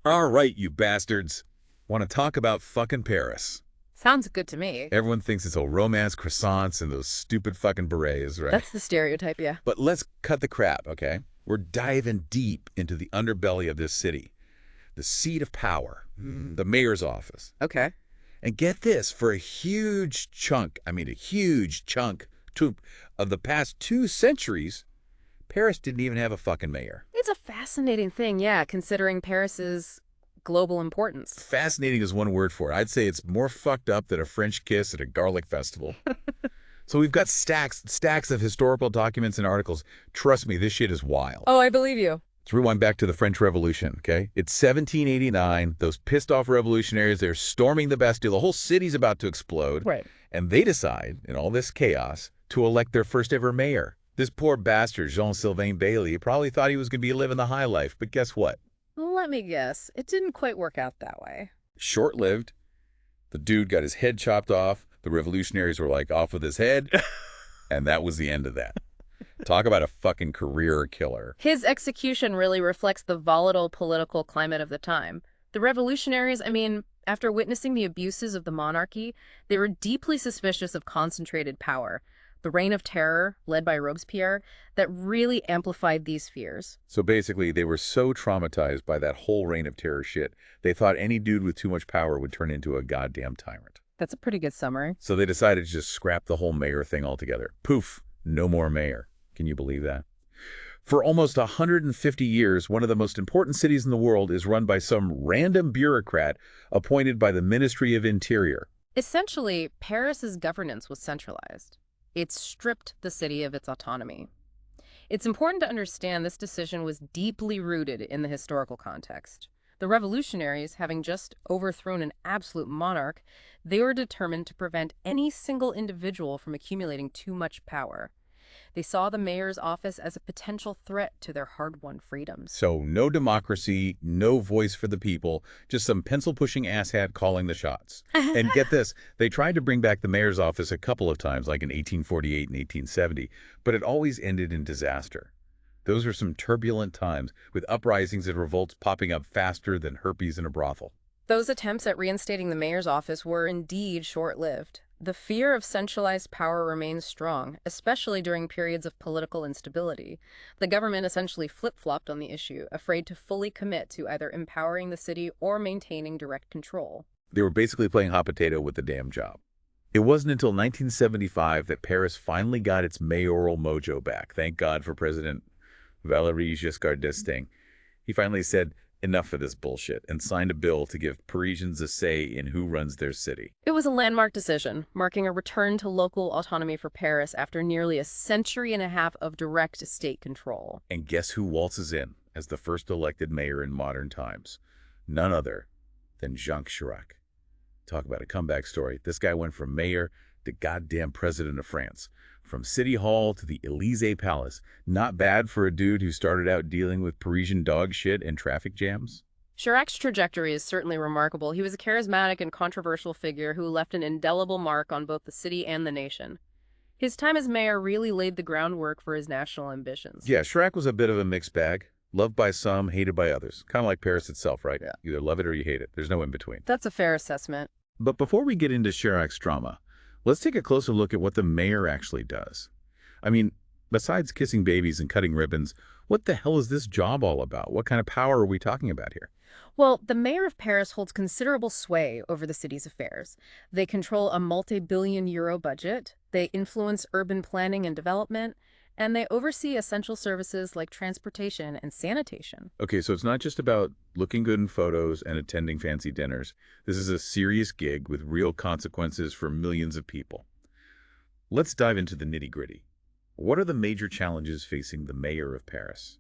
All right, you bastards. Want to talk about fucking Paris? Sounds good to me. Everyone thinks it's all romance, croissants, and those stupid fucking berets, right? That's the stereotype, yeah. But let's cut the crap, okay? We're diving deep into the underbelly of this city, the seat of power, the mayor's office. Okay. And get this, for a huge chunk, a huge chunk of the past 2 centuries, Paris didn't even have a fucking mayor. It's a fascinating thing, yeah, considering Paris's global importance. Fascinating is one word for it. I'd say it's more fucked up than a French kiss at a garlic festival. So we've got stacks of historical documents and articles. Trust me, this shit is wild. Oh, I believe you. Let's rewind back to the French Revolution, okay? It's 1789. Those pissed-off revolutionaries, they're storming the Bastille. The whole city's about to explode. Right. And they decide, in all this chaos, to elect their first-ever mayor. This poor bastard, Jean-Sylvain Bailly, probably thought he was going to be living the high life. But guess what? Let me guess. It didn't quite work out that way. Short-lived. The dude got his head chopped off. The revolutionaries were like, off with his head. And that was the end of that. Talk about a fucking career killer. His execution really reflects the volatile political climate of the time. The revolutionaries, after witnessing the abuses of the monarchy, they were deeply suspicious of concentrated power. The Reign of Terror, led by Robespierre, that really amplified these fears. So basically, they were so traumatized by that whole Reign of Terror shit, they thought any dude with too much power would turn into a goddamn tyrant. That's a pretty good summary. So they decided to just scrap the whole mayor thing altogether. Poof, no more mayor. Can you believe that? For almost 150 years, one of the most important cities in the world is run by some random bureaucrat appointed by the Ministry of Interior. Essentially, Paris's governance was centralized. It stripped the city of its autonomy. It's important to understand this decision was deeply rooted in the historical context. The revolutionaries, having just overthrown an absolute monarch, they were determined to prevent any single individual from accumulating too much power. They saw the mayor's office as a potential threat to their hard-won freedoms. So no democracy, no voice for the people, just some pencil-pushing asshat calling the shots. And get this, they tried to bring back the mayor's office a couple of times, like in 1848 and 1870, but it always ended in disaster. Those were some turbulent times, with uprisings and revolts popping up faster than herpes in a brothel. Those attempts at reinstating the mayor's office were indeed short-lived. The fear of centralized power remains strong, especially during periods of political instability. The government essentially flip-flopped on the issue, afraid to fully commit to either empowering the city or maintaining direct control. They were basically playing hot potato with the damn job. It wasn't until 1975 that Paris finally got its mayoral mojo back. Thank God for President Valéry Giscard d'Estaing. He finally said, enough of this bullshit, and signed a bill to give Parisians a say in who runs their city. It was a landmark decision, marking a return to local autonomy for Paris after nearly a century and a half of direct state control. And guess who waltzes in as the first elected mayor in modern times? None other than Jacques Chirac. Talk about a comeback story. This guy went from mayor to goddamn president of France. From City Hall to the Élysée Palace. Not bad for a dude who started out dealing with Parisian dog shit and traffic jams. Chirac's trajectory is certainly remarkable. He was a charismatic and controversial figure who left an indelible mark on both the city and the nation. His time as mayor really laid the groundwork for his national ambitions. Yeah, Chirac was a bit of a mixed bag. Loved by some, hated by others. Kind of like Paris itself, right? Yeah. You either love it or you hate it. There's no in between. That's a fair assessment. But before we get into Chirac's drama, let's take a closer look at what the mayor actually does. Besides kissing babies and cutting ribbons, what the hell is this job all about? What kind of power are we talking about here? Well, the mayor of Paris holds considerable sway over the city's affairs. They control a multi-billion-euro budget, they influence urban planning and development, and they oversee essential services like transportation and sanitation. Okay, so it's not just about looking good in photos and attending fancy dinners. This is a serious gig with real consequences for millions of people. Let's dive into the nitty-gritty. What are the major challenges facing the mayor of Paris?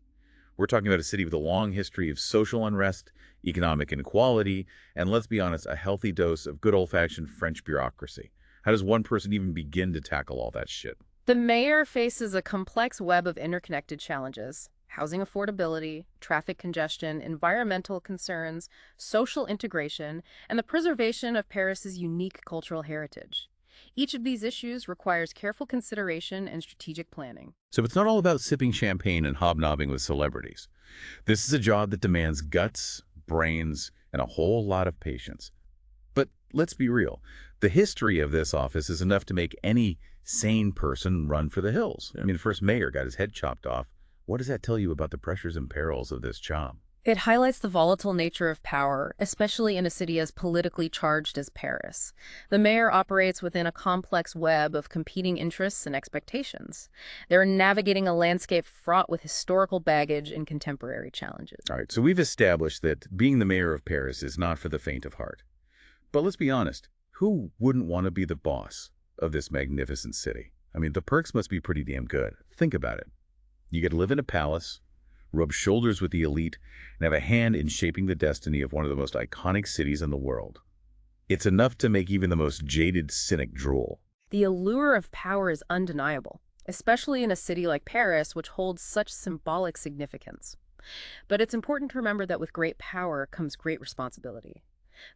We're talking about a city with a long history of social unrest, economic inequality, and let's be honest, a healthy dose of good old-fashioned French bureaucracy. How does one person even begin to tackle all that shit? The mayor faces a complex web of interconnected challenges: housing affordability, traffic congestion, environmental concerns, social integration, and the preservation of Paris's unique cultural heritage. Each of these issues requires careful consideration and strategic planning. So it's not all about sipping champagne and hobnobbing with celebrities. This is a job that demands guts, brains, and a whole lot of patience. But let's be real. The history of this office is enough to make any sane person run for the hills. Yeah. I mean, the first mayor got his head chopped off. What does that tell you about the pressures and perils of this job? It highlights the volatile nature of power, especially in a city as politically charged as Paris. The mayor operates within a complex web of competing interests and expectations. They're navigating a landscape fraught with historical baggage and contemporary challenges. All right, so we've established that being the mayor of Paris is not for the faint of heart. But let's be honest, who wouldn't want to be the boss of this magnificent city? I mean, the perks must be pretty damn good. Think about it. You get to live in a palace, rub shoulders with the elite, and have a hand in shaping the destiny of one of the most iconic cities in the world. It's enough to make even the most jaded cynic drool. The allure of power is undeniable, especially in a city like Paris, which holds such symbolic significance. But it's important to remember that with great power comes great responsibility.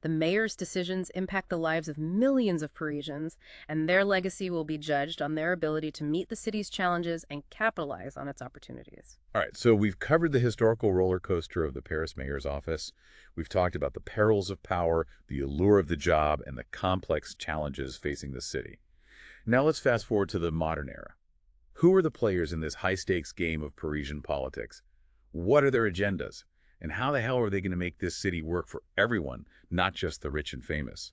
The mayor's decisions impact the lives of millions of Parisians, and their legacy will be judged on their ability to meet the city's challenges and capitalize on its opportunities. All right, so we've covered the historical roller coaster of the Paris mayor's office. We've talked about the perils of power, the allure of the job, and the complex challenges facing the city. Now let's fast forward to the modern era. Who are the players in this high-stakes game of Parisian politics? What are their agendas? And how the hell are they going to make this city work for everyone, not just the rich and famous?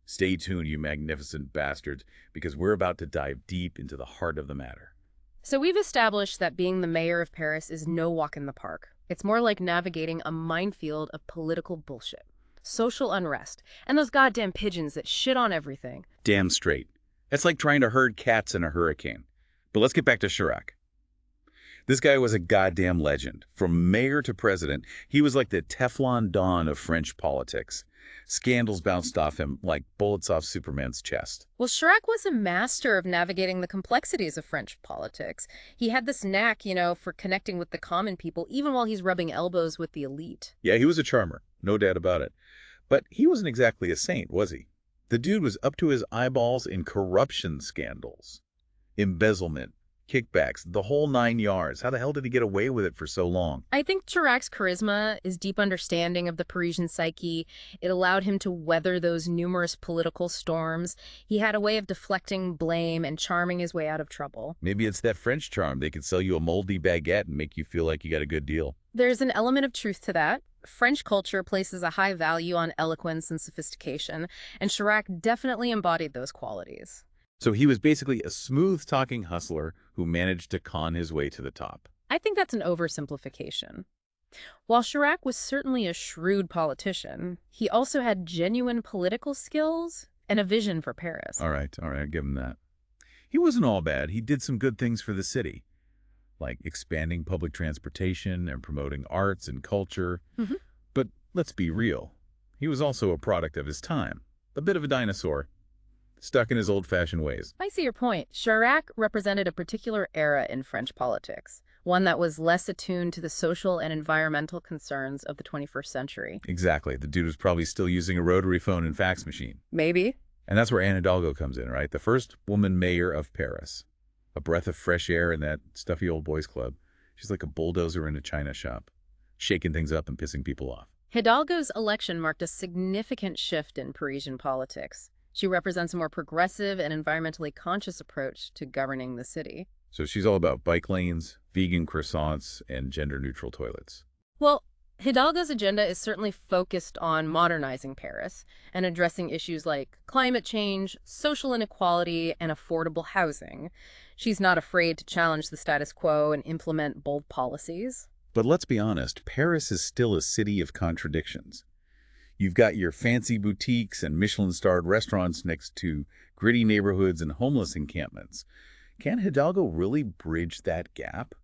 Stay tuned, you magnificent bastards, because we're about to dive deep into the heart of the matter. So we've established that being the mayor of Paris is no walk in the park. It's more like navigating a minefield of political bullshit, social unrest, and those goddamn pigeons that shit on everything. Damn straight. That's like trying to herd cats in a hurricane. But let's get back to Chirac. This guy was a goddamn legend. From mayor to president, he was like the Teflon Don of French politics. Scandals bounced off him like bullets off Superman's chest. Well, Chirac was a master of navigating the complexities of French politics. He had this knack, for connecting with the common people, even while he's rubbing elbows with the elite. Yeah, he was a charmer, no doubt about it. But he wasn't exactly a saint, was he? The dude was up to his eyeballs in corruption scandals, embezzlement, kickbacks, the whole 9 yards. How the hell did he get away with it for so long? I think Chirac's charisma, his deep understanding of the Parisian psyche, it allowed him to weather those numerous political storms. He had a way of deflecting blame and charming his way out of trouble. Maybe it's that French charm. They could sell you a moldy baguette and make you feel like you got a good deal. There's an element of truth to that. French culture places a high value on eloquence and sophistication, and Chirac definitely embodied those qualities. So he was basically a smooth-talking hustler who managed to con his way to the top. I think that's an oversimplification. While Chirac was certainly a shrewd politician, he also had genuine political skills and a vision for Paris. All right, I'll give him that. He wasn't all bad. He did some good things for the city, like expanding public transportation and promoting arts and culture. Mhm. But let's be real. He was also a product of his time, a bit of a dinosaur, stuck in his old-fashioned ways. I see your point. Chirac represented a particular era in French politics, one that was less attuned to the social and environmental concerns of the 21st century. Exactly. The dude was probably still using a rotary phone and fax machine. Maybe. And that's where Anne Hidalgo comes in, right? The first woman mayor of Paris. A breath of fresh air in that stuffy old boys club. She's like a bulldozer in a china shop, shaking things up and pissing people off. Hidalgo's election marked a significant shift in Parisian politics. She represents a more progressive and environmentally conscious approach to governing the city. So she's all about bike lanes, vegan croissants, and gender-neutral toilets. Well, Hidalgo's agenda is certainly focused on modernizing Paris and addressing issues like climate change, social inequality, and affordable housing. She's not afraid to challenge the status quo and implement bold policies. But let's be honest, Paris is still a city of contradictions. You've got your fancy boutiques and Michelin-starred restaurants next to gritty neighborhoods and homeless encampments. Can Hidalgo really bridge that gap?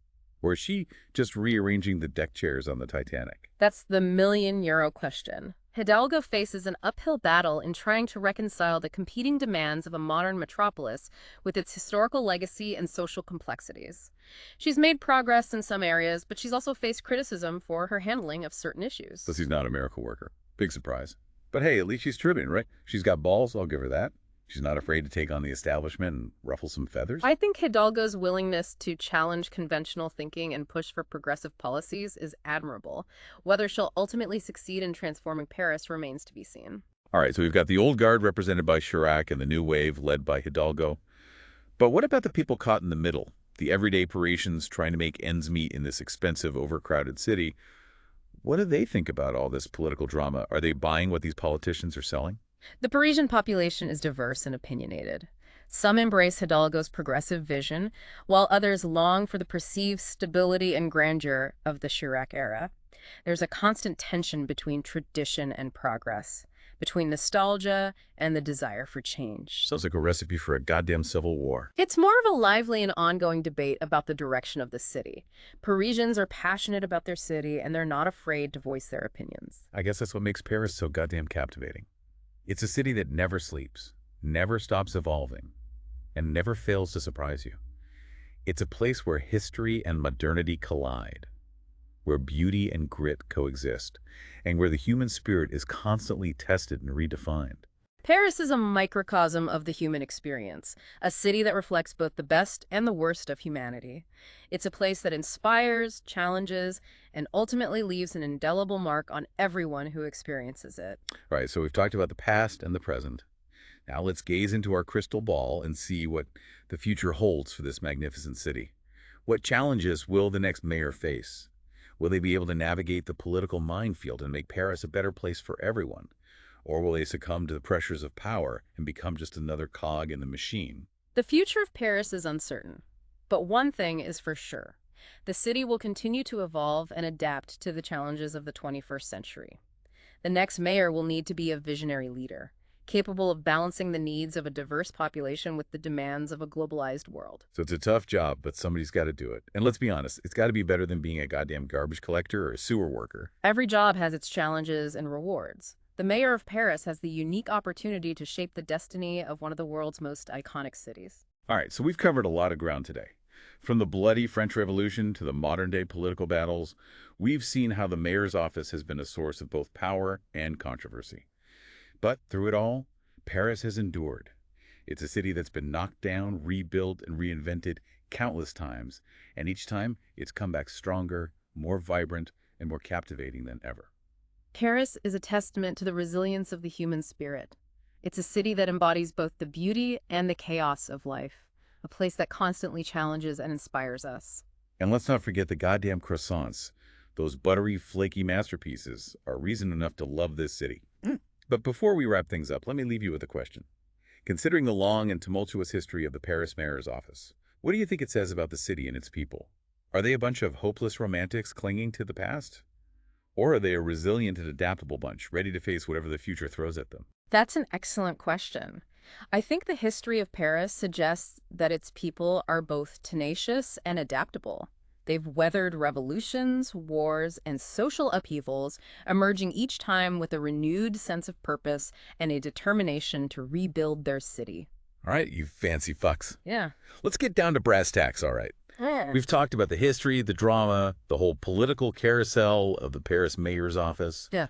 Or is she just rearranging the deck chairs on the Titanic? That's the million-euro question. Hidalgo faces an uphill battle in trying to reconcile the competing demands of a modern metropolis with its historical legacy and social complexities. She's made progress in some areas, but she's also faced criticism for her handling of certain issues. So she's not a miracle worker. Big surprise. But hey, at least she's tripping, right? She's got balls, I'll give her that. She's not afraid to take on the establishment and ruffle some feathers? I think Hidalgo's willingness to challenge conventional thinking and push for progressive policies is admirable. Whether she'll ultimately succeed in transforming Paris remains to be seen. All right, so we've got the old guard represented by Chirac and the new wave led by Hidalgo. But what about the people caught in the middle? The everyday Parisians trying to make ends meet in this expensive, overcrowded city. What do they think about all this political drama? Are they buying what these politicians are selling? The Parisian population is diverse and opinionated. Some embrace Hidalgo's progressive vision, while others long for the perceived stability and grandeur of the Chirac era. There's a constant tension between tradition and progress, between nostalgia and the desire for change. Sounds like a recipe for a goddamn civil war. It's more of a lively and ongoing debate about the direction of the city. Parisians are passionate about their city, and they're not afraid to voice their opinions. I guess that's what makes Paris so goddamn captivating. It's a city that never sleeps, never stops evolving, and never fails to surprise you. It's a place where history and modernity collide, where beauty and grit coexist, and where the human spirit is constantly tested and redefined. Paris is a microcosm of the human experience, a city that reflects both the best and the worst of humanity. It's a place that inspires, challenges, and ultimately leaves an indelible mark on everyone who experiences it. All right, so we've talked about the past and the present. Now let's gaze into our crystal ball and see what the future holds for this magnificent city. What challenges will the next mayor face? Will they be able to navigate the political minefield and make Paris a better place for everyone? Or will they succumb to the pressures of power and become just another cog in the machine? The future of Paris is uncertain, but one thing is for sure. The city will continue to evolve and adapt to the challenges of the 21st century. The next mayor will need to be a visionary leader, capable of balancing the needs of a diverse population with the demands of a globalized world. So it's a tough job, but somebody's got to do it. And let's be honest, it's got to be better than being a goddamn garbage collector or a sewer worker. Every job has its challenges and rewards. The mayor of Paris has the unique opportunity to shape the destiny of one of the world's most iconic cities. All right, so we've covered a lot of ground today. From the bloody French Revolution to the modern-day political battles, we've seen how the mayor's office has been a source of both power and controversy. But through it all, Paris has endured. It's a city that's been knocked down, rebuilt, and reinvented countless times, and each time it's come back stronger, more vibrant, and more captivating than ever. Paris is a testament to the resilience of the human spirit. It's a city that embodies both the beauty and the chaos of life, a place that constantly challenges and inspires us. And let's not forget the goddamn croissants. Those buttery, flaky masterpieces are reason enough to love this city. But before we wrap things up, let me leave you with a question. Considering the long and tumultuous history of the Paris mayor's office, what do you think it says about the city and its people? Are they a bunch of hopeless romantics clinging to the past? Or are they a resilient and adaptable bunch, ready to face whatever the future throws at them? That's an excellent question. I think the history of Paris suggests that its people are both tenacious and adaptable. They've weathered revolutions, wars, and social upheavals, emerging each time with a renewed sense of purpose and a determination to rebuild their city. All right, you fancy fucks. Yeah. Let's get down to brass tacks, all right. We've talked about the history, the drama, the whole political carousel of the Paris mayor's office. Yeah.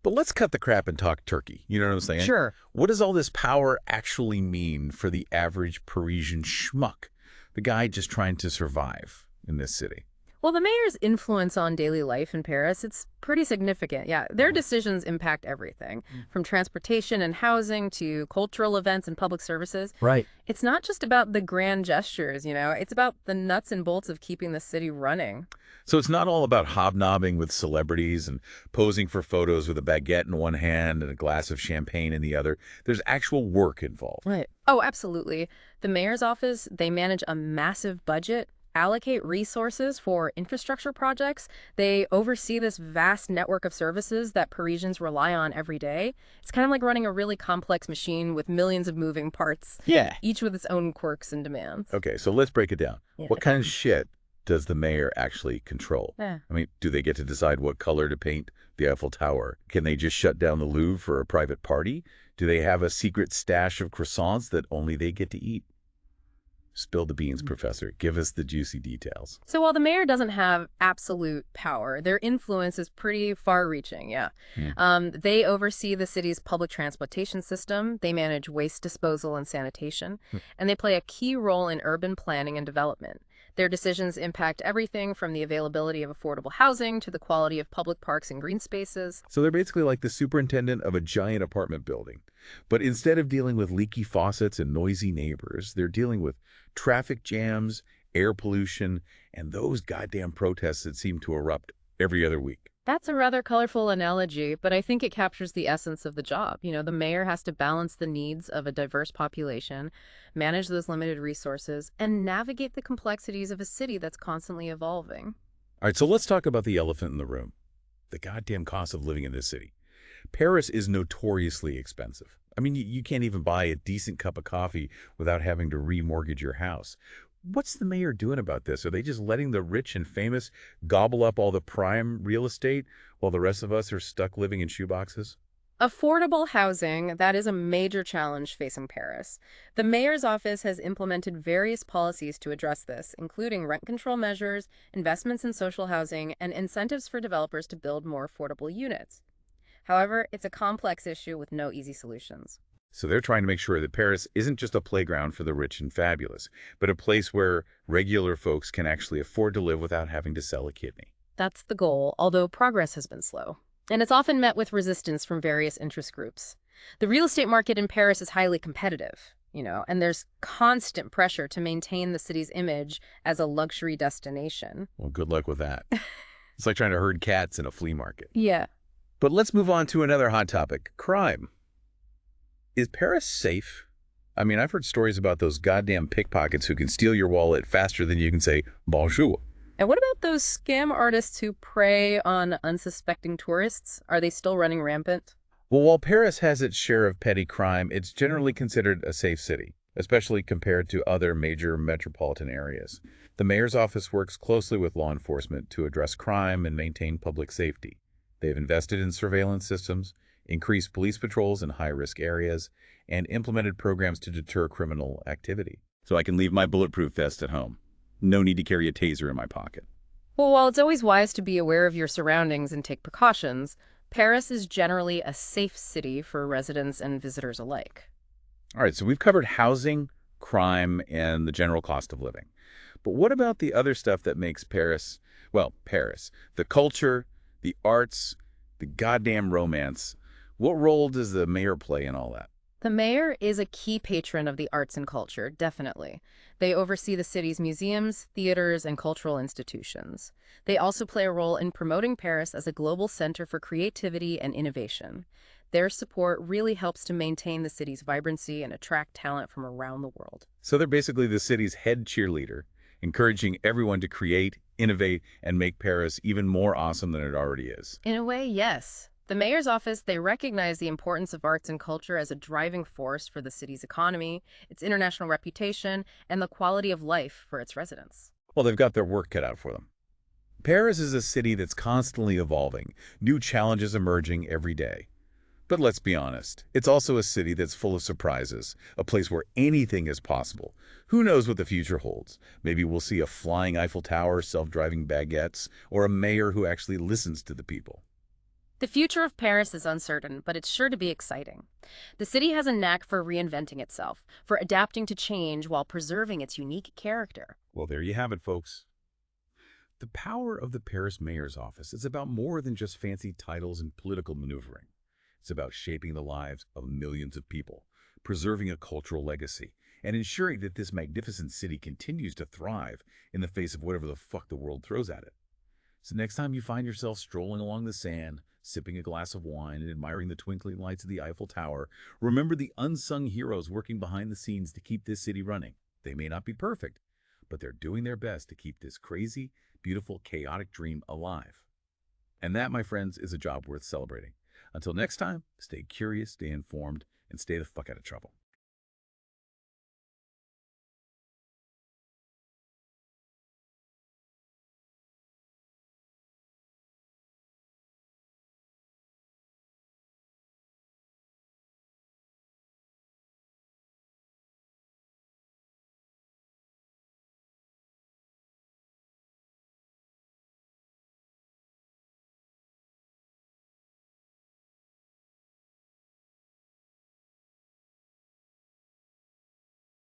But let's cut the crap and talk turkey. You know what I'm saying? Sure. What does all this power actually mean for the average Parisian schmuck? The guy just trying to survive in this city. Well, the mayor's influence on daily life in Paris, it's pretty significant. Yeah, their decisions impact everything, from transportation and housing to cultural events and public services. Right. It's not just about the grand gestures, it's about the nuts and bolts of keeping the city running. So it's not all about hobnobbing with celebrities and posing for photos with a baguette in one hand and a glass of champagne in the other. There's actual work involved. Right. Oh, absolutely. The mayor's office, they manage a massive budget, allocate resources for infrastructure projects. They oversee this vast network of services that Parisians rely on every day. It's kind of like running a really complex machine with millions of moving parts. Yeah. Each with its own quirks and demands. Okay, so let's break it down. Yeah. What kind of shit does the mayor actually control? Yeah. I mean, do they get to decide what color to paint the Eiffel Tower? Can they just shut down the Louvre for a private party? Do they have a secret stash of croissants that only they get to eat? Spill the beans, Professor. Give us the juicy details. So while the mayor doesn't have absolute power, their influence is pretty far-reaching, yeah. Hmm. They oversee the city's public transportation system, they manage waste disposal and sanitation, and they play a key role in urban planning and development. Their decisions impact everything from the availability of affordable housing to the quality of public parks and green spaces. So they're basically like the superintendent of a giant apartment building. But instead of dealing with leaky faucets and noisy neighbors, they're dealing with traffic jams, air pollution, and those goddamn protests that seem to erupt every other week. That's a rather colorful analogy, but I think it captures the essence of the job. The mayor has to balance the needs of a diverse population, manage those limited resources, and navigate the complexities of a city that's constantly evolving. All right, so let's talk about the elephant in the room. The goddamn cost of living in this city. Paris is notoriously expensive. I mean, you can't even buy a decent cup of coffee without having to remortgage your house. What's the mayor doing about this? Are they just letting the rich and famous gobble up all the prime real estate while the rest of us are stuck living in shoeboxes? Affordable housing, that is a major challenge facing Paris. The mayor's office has implemented various policies to address this, including rent control measures, investments in social housing, and incentives for developers to build more affordable units. However, it's a complex issue with no easy solutions. So they're trying to make sure that Paris isn't just a playground for the rich and fabulous, but a place where regular folks can actually afford to live without having to sell a kidney. That's the goal, although progress has been slow. And it's often met with resistance from various interest groups. The real estate market in Paris is highly competitive, and there's constant pressure to maintain the city's image as a luxury destination. Well, good luck with that. It's like trying to herd cats in a flea market. Yeah. But let's move on to another hot topic, crime. Is Paris safe? I mean, I've heard stories about those goddamn pickpockets who can steal your wallet faster than you can say bonjour. And what about those scam artists who prey on unsuspecting tourists? Are they still running rampant? Well, while Paris has its share of petty crime, it's generally considered a safe city, especially compared to other major metropolitan areas. The mayor's office works closely with law enforcement to address crime and maintain public safety. They've invested in surveillance systems, increased police patrols in high-risk areas, and implemented programs to deter criminal activity. So I can leave my bulletproof vest at home. No need to carry a taser in my pocket. Well, while it's always wise to be aware of your surroundings and take precautions, Paris is generally a safe city for residents and visitors alike. All right, so we've covered housing, crime, and the general cost of living. But what about the other stuff that makes Paris, well, Paris? The culture, the arts, the goddamn romance. What role does the mayor play in all that? The mayor is a key patron of the arts and culture, definitely. They oversee the city's museums, theaters, and cultural institutions. They also play a role in promoting Paris as a global center for creativity and innovation. Their support really helps to maintain the city's vibrancy and attract talent from around the world. So they're basically the city's head cheerleader, encouraging everyone to create, innovate, and make Paris even more awesome than it already is. In a way, yes. The mayor's office, they recognize the importance of arts and culture as a driving force for the city's economy, its international reputation, and the quality of life for its residents. Well, they've got their work cut out for them. Paris is a city that's constantly evolving, new challenges emerging every day. But let's be honest, it's also a city that's full of surprises, a place where anything is possible. Who knows what the future holds? Maybe we'll see a flying Eiffel Tower, self-driving baguettes, or a mayor who actually listens to the people. The future of Paris is uncertain, but it's sure to be exciting. The city has a knack for reinventing itself, for adapting to change while preserving its unique character. Well, there you have it, folks. The power of the Paris mayor's office is about more than just fancy titles and political maneuvering. It's about shaping the lives of millions of people, preserving a cultural legacy, and ensuring that this magnificent city continues to thrive in the face of whatever the fuck the world throws at it. So next time you find yourself strolling along the sand, sipping a glass of wine and admiring the twinkling lights of the Eiffel Tower, remember the unsung heroes working behind the scenes to keep this city running. They may not be perfect, but they're doing their best to keep this crazy, beautiful, chaotic dream alive. And that, my friends, is a job worth celebrating. Until next time, stay curious, stay informed, and stay the fuck out of trouble.